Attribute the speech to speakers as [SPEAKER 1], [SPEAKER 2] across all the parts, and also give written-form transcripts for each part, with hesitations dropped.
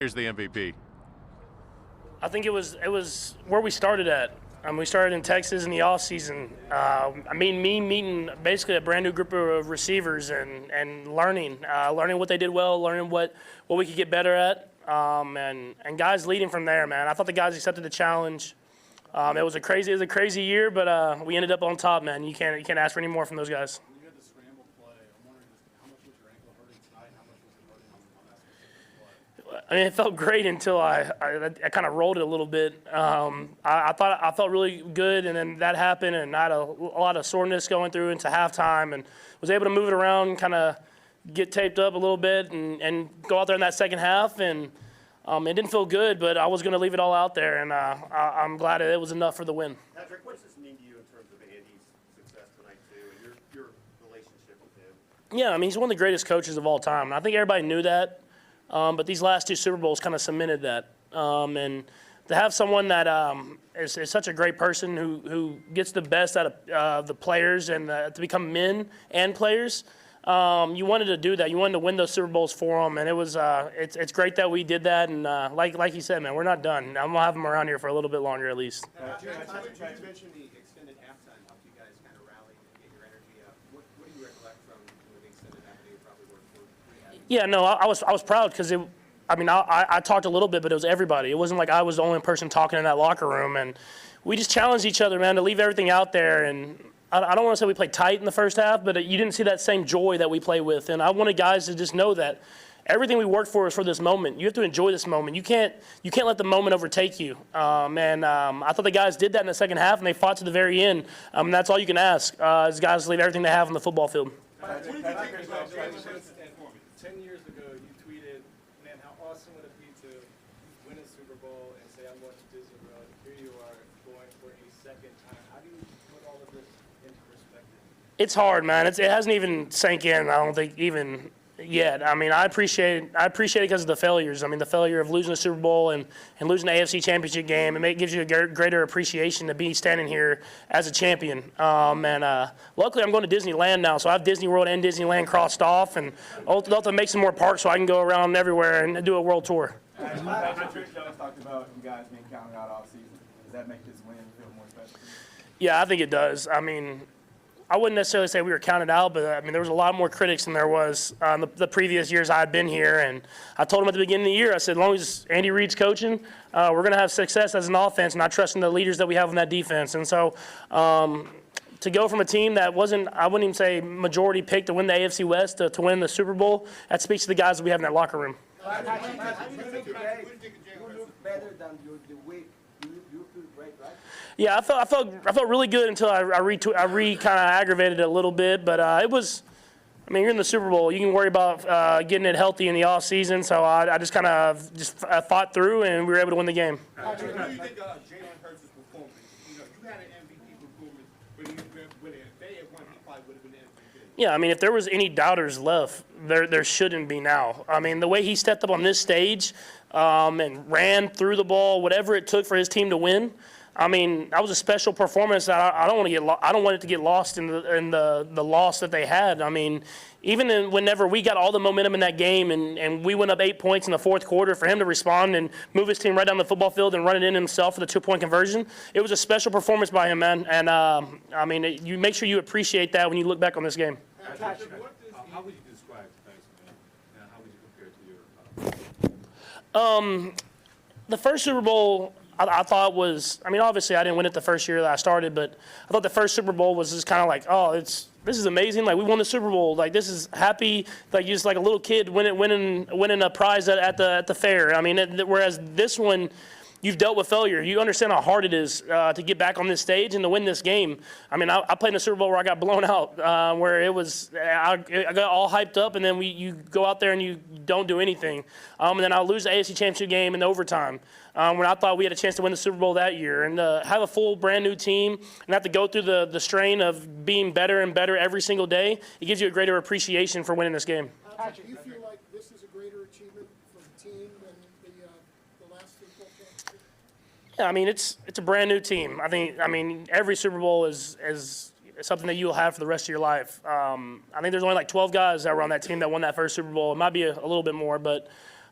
[SPEAKER 1] Here's the MVP.
[SPEAKER 2] I think it was where we started at. We started in Texas in the off season. Meeting basically a brand new group of receivers and learning what they did well, learning what we could get better at, and guys leading from there. Man, I thought the guys accepted the challenge. It was a crazy year, but we ended up on top. Man, you can't ask for any more from those guys.
[SPEAKER 3] When you had the scramble play, I'm wondering just how much was your ankle hurting tonight? How much was it hurting on that specific play?
[SPEAKER 2] I mean, it felt great until I kind of rolled it a little bit. I thought I felt really good, and then that happened, and I had a lot of soreness going through into halftime, and was able to move it around, kind of get taped up a little bit, and go out there in that second half. And it didn't feel good, but I was going to leave it all out there, and I'm glad it was enough for the win.
[SPEAKER 4] Patrick, what does this mean to you in terms of Andy's success tonight too, and your relationship with him?
[SPEAKER 2] Yeah, I mean, he's one of the greatest coaches of all time, and I think everybody knew that. But these last two Super Bowls kind of cemented that. And to have someone that is such a great person who gets the best out of the players and to become men and players, you wanted to do that. You wanted to win those Super Bowls for them, and it was it's great that we did that. And like you said, man, we're not done. I'm gonna have them around here for a little bit longer at least.
[SPEAKER 3] You mentioned the extended halftime helped you guys kind of rally and get your energy up. What do you recollect from the extended halftime? You probably worked for.
[SPEAKER 2] Yeah, no, I was proud because I talked a little bit, but it was everybody. It wasn't like I was the only person talking in that locker room, and we just challenged each other, man, to leave everything out there. And I don't want to say we played tight in the first half, but you didn't see that same joy that we play with. And I wanted guys to just know that everything we worked for is for this moment. You have to enjoy this moment. You can't let the moment overtake you. I thought the guys did that in the second half, and they fought to the very end. And that's all you can ask is guys leave everything they have on the football field.
[SPEAKER 3] Patrick, 10 years ago, you tweeted, man, how awesome would it be to win a Super Bowl and say, I'm going to Disney World. Here you are going for a second time. How do you put all of this into perspective?
[SPEAKER 2] It's hard, man. It hasn't even sank in, I don't think, even yet. I mean, I appreciate it because of the failures. I mean, the failure of losing the Super Bowl and losing the AFC Championship game, it gives you a greater appreciation to be standing here as a champion. Luckily, I'm going to Disneyland now, so I have Disney World and Disneyland crossed off, and I'll have to make some more parks so I can go around everywhere and do a world tour.
[SPEAKER 5] Patrick Jones talked about you guys being counted out off season. Does that make this win feel more special?
[SPEAKER 2] Yeah, I think it does. I mean, I wouldn't necessarily say we were counted out, but I mean there was a lot more critics than there was the previous years I had been here. And I told them at the beginning of the year, I said, as long as Andy Reid's coaching, we're going to have success as an offense, and I trust in the leaders that we have on that defense. And so to go from a team that wasn't, I wouldn't even say majority picked to win the AFC West to win the Super Bowl, that speaks to the guys that we have in that locker room.
[SPEAKER 5] How do you think today you look better than the week? You feel great, right?
[SPEAKER 2] Yeah, I felt really good until I kind of aggravated it a little bit, but it was. I mean, you're in the Super Bowl. You can worry about getting it healthy in the off season. So I just kind of fought through, and we were able to win the game.
[SPEAKER 6] How do you think Jalen Hurts' performance? You had an MVP performance, but if they had won, he probably would have been MVP.
[SPEAKER 2] Yeah, I mean, if there was any doubters left, there shouldn't be now. I mean, the way he stepped up on this stage and ran through the ball, whatever it took for his team to win. I mean, that was a special performance that I don't want it to get lost in the loss that they had. I mean, whenever we got all the momentum in that game and we went up 8 points in the fourth quarter, for him to respond and move his team right down the football field and run it in himself for the 2-point conversion, it was a special performance by him, man. And I mean, you make sure you appreciate that when you look back on this game.
[SPEAKER 6] How would you describe thanks, man? And how would you compare it to your
[SPEAKER 2] The first Super Bowl, I thought was, I mean, obviously I didn't win it the first year that I started, but I thought the first Super Bowl was just kind of like, oh, this is amazing. Like, we won the Super Bowl. Like, this is happy. Like, you're just like a little kid winning a prize at the fair. I mean, whereas this one, you've dealt with failure. You understand how hard it is to get back on this stage and to win this game. I mean, I played in a Super Bowl where I got blown out, where it was I got all hyped up, and then you go out there and you don't do anything. And then I lose the AFC Championship game in overtime when I thought we had a chance to win the Super Bowl that year. And have a full brand new team and have to go through the strain of being better and better every single day, it gives you a greater appreciation for winning this game.
[SPEAKER 7] Patrick, do you feel like this is a greater achievement for the team than the last Super Bowl championship?
[SPEAKER 2] Yeah, I mean, it's a brand new team. I mean, every Super Bowl is something that you'll have for the rest of your life. I think there's only like 12 guys that were on that team that won that first Super Bowl. It might be a little bit more, but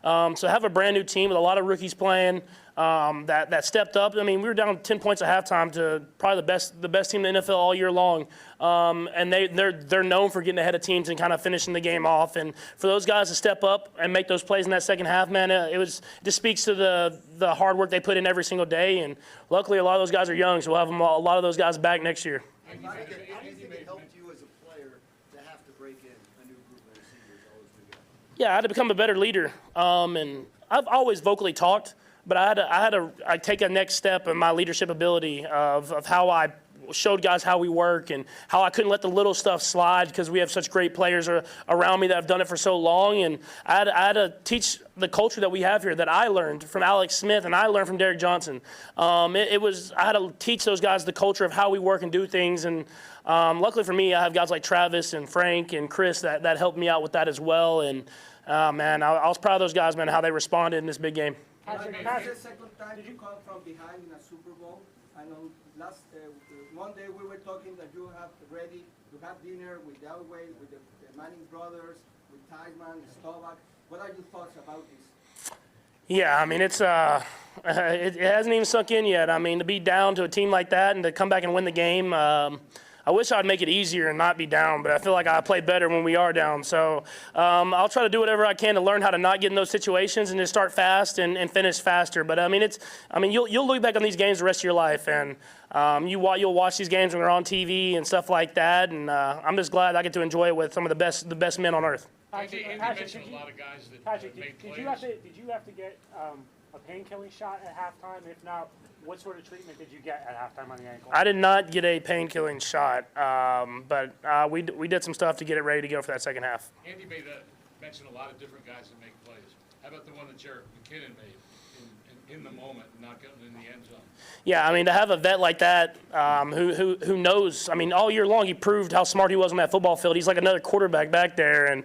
[SPEAKER 2] So have a brand new team with a lot of rookies playing that stepped up. I mean, we were down 10 points at halftime to probably the best team in the NFL all year long. And they're known for getting ahead of teams and kind of finishing the game off. And for those guys to step up and make those plays in that second half, man, it just speaks to the hard work they put in every single day. And luckily, a lot of those guys are young, so we'll have a lot of those guys back next year.
[SPEAKER 5] How do you think it helped you as a player to have to break in a new group of receivers always together?
[SPEAKER 2] Yeah, I had to become a better leader. And I've always vocally talked, but I had to take a next step in my leadership ability of how I showed guys how we work and how I couldn't let the little stuff slide because we have such great players around me that have done it for so long. And I had to teach the culture that we have here that I learned from Alex Smith and I learned from Derek Johnson. I had to teach those guys the culture of how we work and do things. And luckily for me, I have guys like Travis and Frank and Chris that helped me out with that as well. And man, I was proud of those guys, man, how they responded in this big game.
[SPEAKER 5] Patrick, the second time you come from behind in a Super Bowl. I know last Monday we were talking that you have ready to have dinner with Elway, with the Manning brothers, with Theismann, Staubach. What are your thoughts about this?
[SPEAKER 2] Yeah, I mean, it hasn't even sunk in yet. I mean, to be down to a team like that and to come back and win the game, I wish I'd make it easier and not be down, but I feel like I play better when we are down. So I'll try to do whatever I can to learn how to not get in those situations and just start fast and finish faster. But I mean, you'll look back on these games the rest of your life, and you'll watch these games when they're on TV and stuff like that. And I'm just glad I get to enjoy it with some of the best men on earth.
[SPEAKER 1] Andy mentioned a lot of guys that made plays.
[SPEAKER 8] Did you have to get a painkilling shot at halftime? If not, what sort of treatment did you get at halftime on the ankle?
[SPEAKER 2] I did not get a painkilling shot, but we did some stuff to get it ready to go for that second half.
[SPEAKER 1] Andy mentioned a lot of different guys that make plays. How about the one that Jerick McKinnon made in the moment, not getting in the end zone?
[SPEAKER 2] Yeah, I mean, to have a vet like that who knows, I mean, all year long he proved how smart he was on that football field. He's like another quarterback back there, and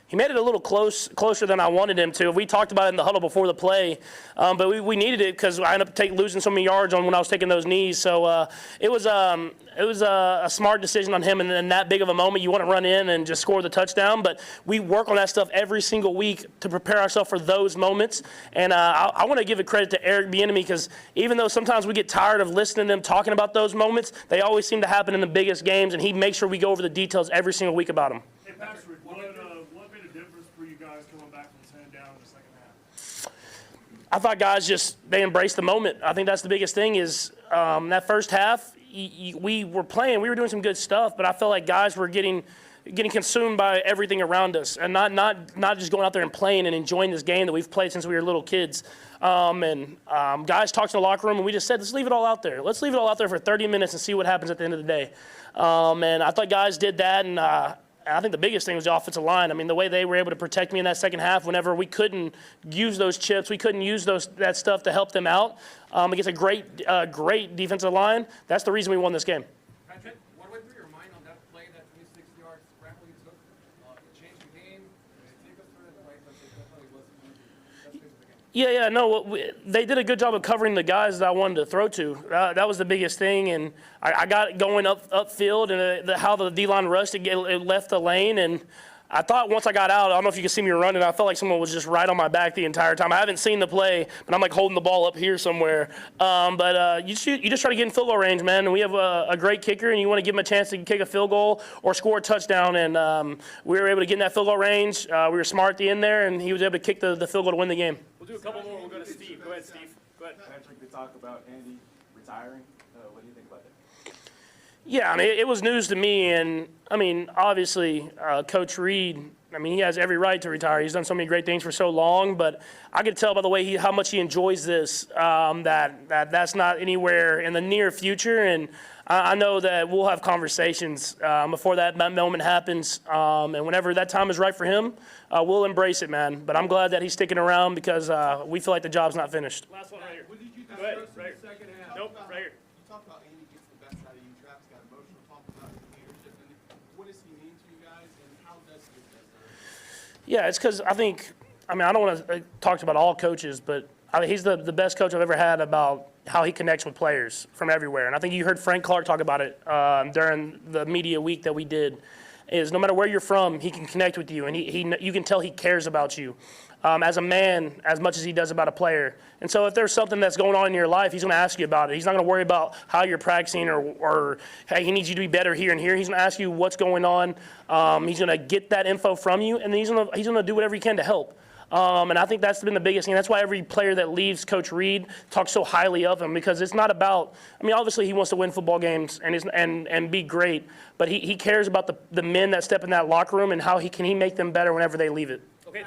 [SPEAKER 2] he made it a little closer than I wanted him to. We talked about it in the huddle before the play, but we needed it because I ended up losing so many yards when I was taking those knees. So it was a smart decision on him, and in that big of a moment, you want to run in and just score the touchdown. But we work on that stuff every single week to prepare ourselves for those moments. And I want to give a credit to Eric Bieniemy because even though sometimes we get tired of listening to them talking about those moments, they always seem to happen in the biggest games, and he makes sure we go over the details every single week about them.
[SPEAKER 9] Hey, Patrick, what made a difference for you guys coming back from 10 down in the second half?
[SPEAKER 2] I thought guys they embraced the moment. I think that's the biggest thing is that first half, we were playing, we were doing some good stuff, but I felt like guys were getting consumed by everything around us and not just going out there and playing and enjoying this game that we've played since we were little kids. Guys talked in the locker room, and we just said, let's leave it all out there. Let's leave it all out there for 30 minutes and see what happens at the end of the day. And I thought guys did that, and I think the biggest thing was the offensive line. I mean, the way they were able to protect me in that second half whenever we couldn't use those chips, we couldn't use that stuff to help them out against a great defensive line. That's the reason we won this game.
[SPEAKER 3] Patrick, what went through your mind on that play, that 26-yard scramble you took? It changed the game. Take us through it, right? But it definitely wasn't easy. Let's finish the game.
[SPEAKER 2] Yeah, no, they did a good job of covering the guys that I wanted to throw to. That was the biggest thing, and I got it going upfield, and how the D-line rushed, it left the lane, and I thought once I got out, I don't know if you can see me running, I felt like someone was just right on my back the entire time. I haven't seen the play, but I'm like holding the ball up here somewhere. You just try to get in field goal range, man, and we have a great kicker, and you want to give him a chance to kick a field goal or score a touchdown, and we were able to get in that field goal range. We were smart at the end there, and he was able to kick the field goal to win the game.
[SPEAKER 3] We'll do a couple more. We'll go to Steve. Go ahead, Steve. Go ahead.
[SPEAKER 10] Patrick, they talk about Andy retiring. What do you think about that?
[SPEAKER 2] Yeah, I mean, it was news to me, and I mean, obviously, Coach Reed, I mean, he has every right to retire. He's done so many great things for so long, but I could tell by the way how much he enjoys this, that's not anywhere in the near future, and I know that we'll have conversations before that moment happens, and whenever that time is right for him, we'll embrace it, man. But I'm glad that he's sticking around because we feel like the job's not finished.
[SPEAKER 3] Last one right here.
[SPEAKER 6] What did you
[SPEAKER 3] Go ahead.
[SPEAKER 6] discuss in
[SPEAKER 3] Right
[SPEAKER 6] the
[SPEAKER 3] here.
[SPEAKER 6] second half?
[SPEAKER 3] Nope, right here.
[SPEAKER 6] You talked about Andy gets the best out of you. Travis got emotional. Talk about his leadership. And what does he mean to you guys, and how does he get the best out of you?
[SPEAKER 2] Yeah, it's because I don't want to talk about all coaches, but he's the best coach I've ever had about how he connects with players from everywhere. And I think you heard Frank Clark talk about it during the media week that we did, is no matter where you're from, he can connect with you, and you can tell he cares about you. as a man as much as he does about a player. And so if there's something that's going on in your life, he's going to ask you about it. He's not going to worry about how you're practicing or hey, he needs you to be better here and here. He's going to ask you what's going on. He's going to get that info from you, and then he's going to do whatever he can to help. And I think that's been the biggest thing. That's why every player that leaves Coach Reed talks so highly of him, because it's not about, I mean, obviously he wants to win football games and be great, but he cares about the men that step in that locker room and how he make them better whenever they leave it.
[SPEAKER 8] Okay.